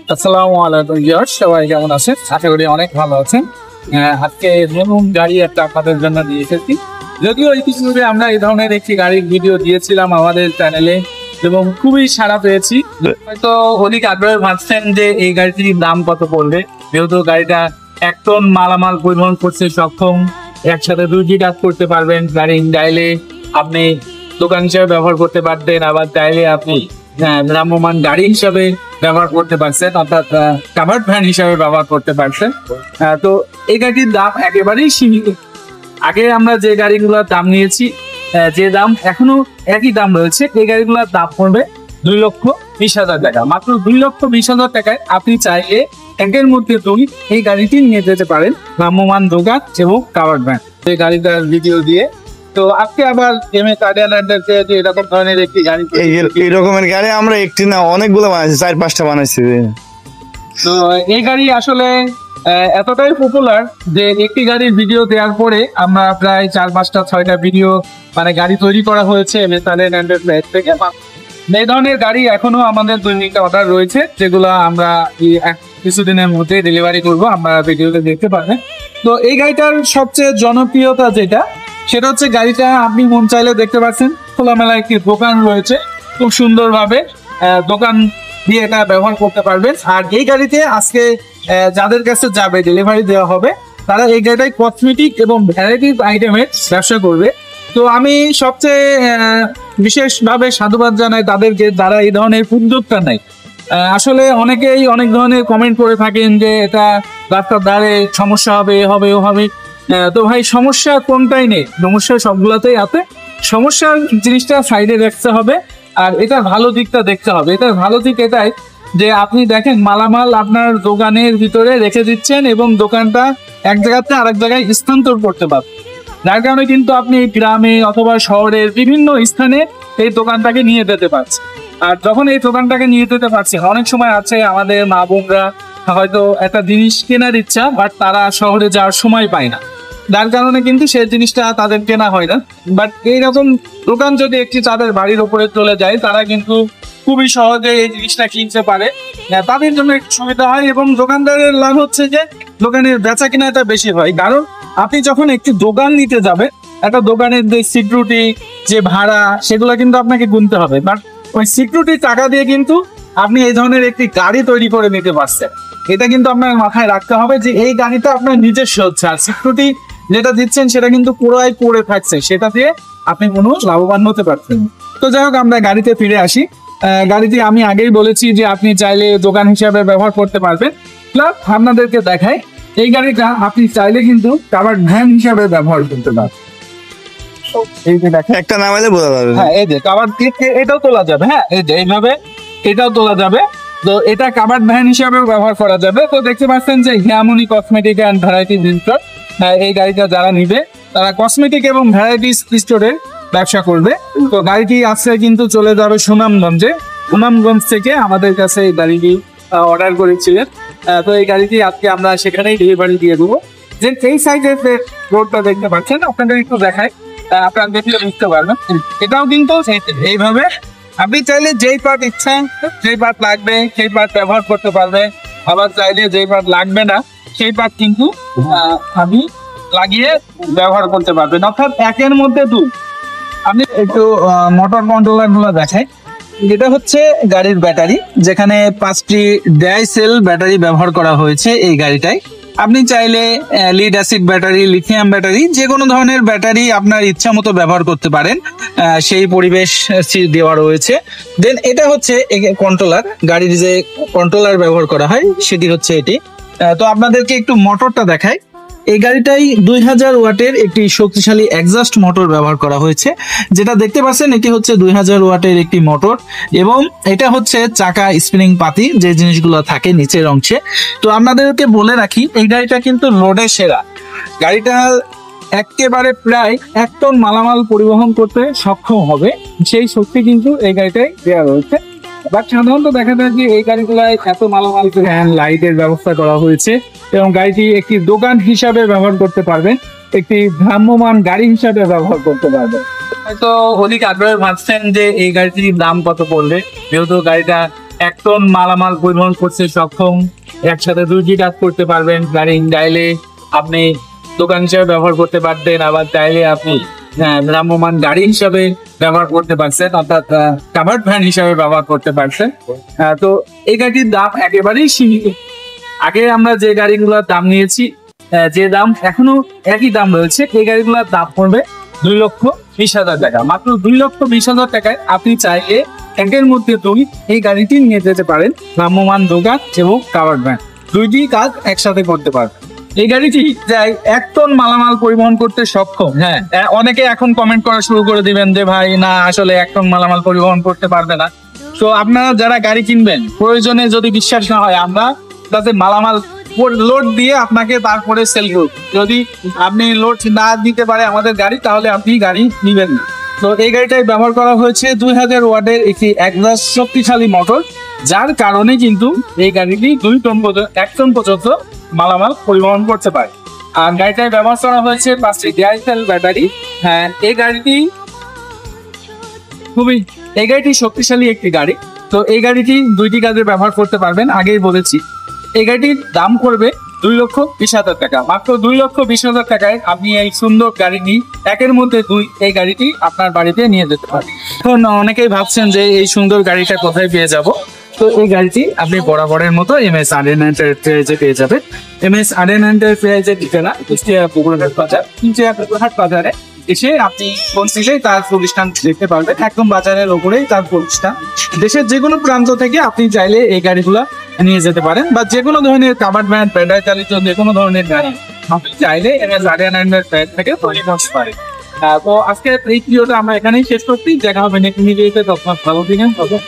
আসসালামু আলাইকুম ভিউয়ার্স, সবাই কেমন আছেন? আশা করি অনেক ভালো আছেন। আজকে নতুন গাড়ি একটা আপনাদের জন্য নিয়ে এসেছি। যদিও ইতিপূর্বে আমরা এই ধরনের একটি গাড়ির ভিডিও দিয়েছিলাম আমাদের চ্যানেলে এবং খুবই সাড়া পেয়েছি। হয়তো অধিক আগ্রহে ভাবছেন যে এই গাড়িটির দাম কত পড়বে, যেহেতু গাড়িটা 1 টন মালামাল পরিবহন করতে সক্ষম, একসাথে 2টি কাজ করতে পারবেন। গাড়ি চাইলে আপনি দোকান হিসাবে ব্যবহার করতে পারতেন, আবার চাইলে আপনি ভ্রাম্যমান গাড়ি হিসাবে ব্যবহার করতে পারছেন, অর্থাৎ কাভার্ড ভ্যান হিসাবে ব্যবহার করতে পারছেন। তো এই গাড়িটির দাম একেবারেই সীমিত। আগে আমরা যে গাড়িগুলোর দাম নিয়েছি, যে দাম এখনো একই দাম রয়েছে, এই গাড়িগুলোর দাম পড়বে 2,20,000 টাকা। মাত্র 2,20,000 টাকায় আপনি চাইলে একের মধ্যে দুই এই গাড়িটি নিয়ে যেতে পারেন ভ্রাম্যমান দোকান এবং কাভার্ড ভ্যান এই গাড়িটার ভিডিও দিয়ে। তো আজকে আবার এরকম ধরনের একটি গাড়ি, এই রকমের গাড়ি আমরা একটি না অনেকগুলো বানাইছি, 4-5টা বানাইছি। তো এই গাড়ি আসলে এতটাই পপুলার যে একটি গাড়ির ভিডিও দেওয়ার পরে আমরা প্রায় 4-5টা-6টা ভিডিও মানে গাড়ি তৈরি করা হয়েছে থেকে। এই ধরনের গাড়ি এখনো আমাদের দৈনিক অর্ডার রয়েছে, যেগুলো আমরা কিছুদিনের মধ্যে ডেলিভারি করব, আমরা ভিডিওতে দেখতে পাবেন। তো এই গাড়িটার সবচেয়ে জনপ্রিয়তা যেটা, সেটা হচ্ছে গাড়িটা আপনি মন চাইলে দেখতে পাচ্ছেন খোলামেলা একটি দোকান রয়েছে, খুব সুন্দরভাবে দোকান দিয়ে এটা ব্যবহার করতে পারবেন। আর এই গাড়িতে আজকে যাদের কাছে যাবে ডেলিভারি দেওয়া হবে, তারা এই গাড়িটায় কসমেটিক এবং ভ্যারাইটিস আইটেমের ব্যবসা করবে। তো আমি সবচেয়ে বিশেষভাবে সাধুবাদ জানাই তাদেরকে, যারা এই ধরনের উদ্যোগটা নেয়। আসলে অনেকেই অনেক ধরনের কমেন্ট করে থাকেন যে এটা রাস্তার ধারে সমস্যা হবে, এ হবে, ও হবে। তো ভাই, সমস্যা কোনটাই নেই, সমস্যা সবগুলোতেই আছে। সমস্যার জিনিসটা সাইডে রাখতে হবে, আর এটার ভালো দিকটা দেখতে হবে। এটার ভালো দিক এটাই যে আপনি দেখেন মালামাল আপনার দোকানের ভিতরে রেখে দিচ্ছেন এবং দোকানটা এক জায়গাতে আরেক জায়গায় স্থানান্তর করতে পারবেন, যার কারণে কিন্তু আপনি গ্রামে অথবা শহরের বিভিন্ন স্থানে এই দোকানটাকে নিয়ে যেতে পারছেন। আর যখন এই দোকানটাকে নিয়ে যেতে পারছেন, অনেক সময় আছে আমাদের মা বোনরা হয়তো একটা জিনিস কেনার ইচ্ছা, বাট তারা শহরে যাওয়ার সময় পায় না, যার কারণে কিন্তু সেই জিনিসটা তাদের কেনা হয় না। বাট এইরকম দোকান যদি একটি তাদের বাড়ির উপরে চলে যায়, তারা কিন্তু খুবই সহজে এই জিনিসটা কিনতে পারে, তাদের জন্য একটু সুবিধা হয়। এবং দোকানদারের লাভ হচ্ছে যে দোকানের বেচা কেনাটা বেশি হয়, কারণ আপনি যখন একটি দোকান নিতে যাবে, একটা দোকানের যে সিকিউরিটি, যে ভাড়া, সেগুলো কিন্তু আপনাকে গুনতে হবে। বাট ওই সিকিউরিটি টাকা দিয়ে কিন্তু আপনি এই ধরনের একটি গাড়ি তৈরি করে নিতে পারছেন। এটা কিন্তু আপনার মাথায় রাখতে হবে যে এই গাড়িটা আপনার নিজস্ব হচ্ছে, আর সিকিউরিটি যেটা দিচ্ছেন সেটা কিন্তু পুরোই পড়ে থাকছে, সেটা দিয়ে আপনি কোনো লাভবান হতে পারছেন। তো যাই হোক, আমরা গাড়িতে ফিরে আসি। গাড়িটি আমি আগেই বলেছি যে আপনি চাইলে দোকান হিসাবে ব্যবহার করতে পারবেন। প্লাস আপনাদেরকে দেখাই, এই গাড়িটা আপনি চাইলে কিন্তু কাভার্ড ভ্যান হিসাবে ব্যবহার করতে পারবেন। এই যে দেখেন, একটা নামাইলে বোঝা যাবে। হ্যাঁ, এই যে কাভার্ড, এটাও তোলা যাবে। হ্যাঁ, এই যে এইভাবে এটাও তোলা যাবে। তো এটা কাভার্ড ভ্যান হিসাবেও ব্যবহার করা যাবে। তো দেখতে পাচ্ছেন যে হিয়ামনি কসমেটিক অ্যান্ড ভ্যারাইটি স্টোর, এই গাড়িটা যারা নিবে তারা কসমেটিক এবং ভ্যারাইটি স্টোরের ব্যবসা করবে। তো গাড়িটি আজকে কিন্তু চলে যাবে সুনামগঞ্জে। সুনামগঞ্জ থেকে আমাদের কাছে এই গাড়িটি অর্ডার করেছিলেন। তো এই গাড়িটি আজকে আমরা সেখানেই ডেলিভারি দিয়ে দেবো। যে এই সাইডের যে রোডটা দেখতে পাচ্ছেন, আপনাদের একটু দেখায়, আপনারা দেখলে বুঝতে পারবেন। এটাও কিন্তু এইভাবে আপনি চাইলে যেই পার্ট ইচ্ছা, যেই পার্ট লাগবে সেই পার্ট ব্যবহার করতে পারবে, আবার চাইলে যেই পার্ট লাগবে না সেই পার্ট কিন্তু আপনি লাগিয়ে ব্যবহার করতে পারবেন, অর্থাৎ একের মধ্যে দুই। আপনি একটু মোটর কন্ট্রোলার গুলো দেখাই। এটা হচ্ছে গাড়ির ব্যাটারি, যেখানে 5টি ডাই সেল ব্যাটারি ব্যবহার করা হয়েছে এই গাড়িটায়। আপনি চাইলে lead acid battery, lithium battery, যে কোনো ধরনের ব্যাটারি আপনার ইচ্ছা মতো ব্যবহার করতে পারেন, সেই পরিবেশ দেওয়া রয়েছে। দেন এটা হচ্ছে কন্ট্রোলার, গাড়ির যে কন্ট্রোলার ব্যবহার করা হয় সেটি হচ্ছে এটি। তো আপনাদেরকে একটু মোটরটা দেখাই। এই গাড়িটাই 2000 ওয়াটের একটি শক্তিশালী এক্সস্ট মোটর ব্যবহার করা হয়েছে, যেটা দেখতে পাচ্ছেন এটি হচ্ছে 2000 ওয়াটের একটি মোটর, এবং এটা হচ্ছে চাকা স্প্রিং পাতি, যে জিনিসগুলো থাকে নিচের অংশে। তো আপনাদেরকে বলে রাখি, এই গাড়িটা কিন্তু লোডে সেরা। গাড়িটা একেবারে প্রায় 1 টন মালামাল পরিবহন করতে সক্ষম হবে, সেই শক্তি কিন্তু এই গাড়িটাই দেওয়া রয়েছে। বাট সাধারণত দেখা যায় যে এই গাড়িগুলায় এত মালামাল ফ্যান লাইটের ব্যবস্থা করা হয়েছে, এবং গাড়িটি একটি দোকান হিসাবে ব্যবহার করতে পারবেন, একটি ভ্রাম্যমান গাড়ি হিসাবে ব্যবহার করতে পারবেন। হয়তো অধিক আগ্রহে ভাবছেন যে এই গাড়িটির দাম কত পড়বে, যেহেতু গাড়িটা এক টন মালামাল পরিবহন করতে সক্ষম। একসাথে দুইটি কাজ করতে পারবেন। গাড়ি চাইলে আপনি দোকান হিসাবে ব্যবহার করতে পারবেন, আবার চাইলে আপনি ভ্রাম্যমান গাড়ি হিসাবে ব্যবহার করতে পারছেন, অর্থাৎ কাভার্ড ভ্যান হিসাবে ব্যবহার করতে পারছেন। তো এই গাড়িটির দাম একেবারেই সীমিত। আগে আমরা যে গাড়িগুলোর দাম নিয়েছি, যে দাম এখনো একই দাম রয়েছে, এই গাড়িগুলোর দাম পড়বে 2,20,000 টাকা। মাত্র 2,20,000 টাকায় আপনি চাইলে একের মধ্যে দুই এই গাড়িটি নিয়ে যেতে পারেন। ভ্রাম্যমান দোকান এবং কাভার্ড ভ্যান দুইটি কাজ একসাথে করতে পারবেন। এই গাড়িটি যাই 1 টন মালামাল পরিবহন করতে সক্ষম। হ্যাঁ, অনেকে এখন কমেন্ট করা শুরু করে দিবেন যে ভাই না, আসলে 1 টন মালামাল পরিবহন করতে পারবে না। তো আপনারা যারা গাড়ি কিনবেন, প্রয়োজনে যদি বিশ্বাস না হয়, আমরা তাতে মালামাল লোড দিয়ে আপনাকে তারপরে সেল করব। যদি আপনি লোড না দিতে পারে আমাদের গাড়ি, তাহলে আপনি গাড়ি নিবেন না। তো এই গাড়িটাই ব্যবহার করা হয়েছে 2000 ওয়াটের একটি একজাস্ট শক্তিশালী মোটর, যার কারণে কিন্তু এই গাড়িটি 1 টন পর্যন্ত মালামাল পরিবহন করতে পারে। আর গাড়িটায় ব্যবহার করা হয়েছে 5টি ডিআইএল ব্যাটারি। হ্যাঁ, এই গাড়িটি শক্তিশালী একটি গাড়ি। তো এই গাড়িটি দুইটি কাজে ব্যবহার করতে পারবেন, আগেই বলেছি। এই গাড়িটির দাম করবে 2,20,000 টাকা। মাত্র 2,20,000 টাকায় আপনি এই সুন্দর গাড়িটি একের মধ্যে দুই এই গাড়িটি আপনার বাড়িতে নিয়ে যেতে পারেন। এখন অনেকেই ভাবছেন যে এই সুন্দর গাড়িটা কোথায় পেয়ে যাব। তো এই গাড়িটি আপনি বরাবরের মতো MS আরিয়ানা এন্টারপ্রাইজে পেয়ে যাবেন। MS আরিয়ানা এন্টারপ্রাইজের ঠিকানা কুষ্টিয়া পুকুরহাট বাজার। কুষ্টিয়া পুকুরহাট বাজারে এসে আপনি ফোন দিলেই তার প্রতিষ্ঠান দেখতে পারবেন। একদম বাজারের ওপরেই তার প্রতিষ্ঠান। দেশের যে কোনো প্রান্ত থেকে আপনি চাইলে এই গাড়িগুলা নিয়ে যেতে পারেন, বা যে কোনো ধরনের কাভার্ড ভ্যান, ব্যাটারি চালিত যে কোনো ধরনের গাড়ি আপনি চাইলে MS আরিয়ানা এন্টারপ্রাইজ থেকে তৈরি করতে পারেন। তো আজকে এই ভিডিওটা আমরা এখানেই শেষ করছি। দেখা হবে নেক্সট ভিডিওতে। তখন ভালো থাকবেন।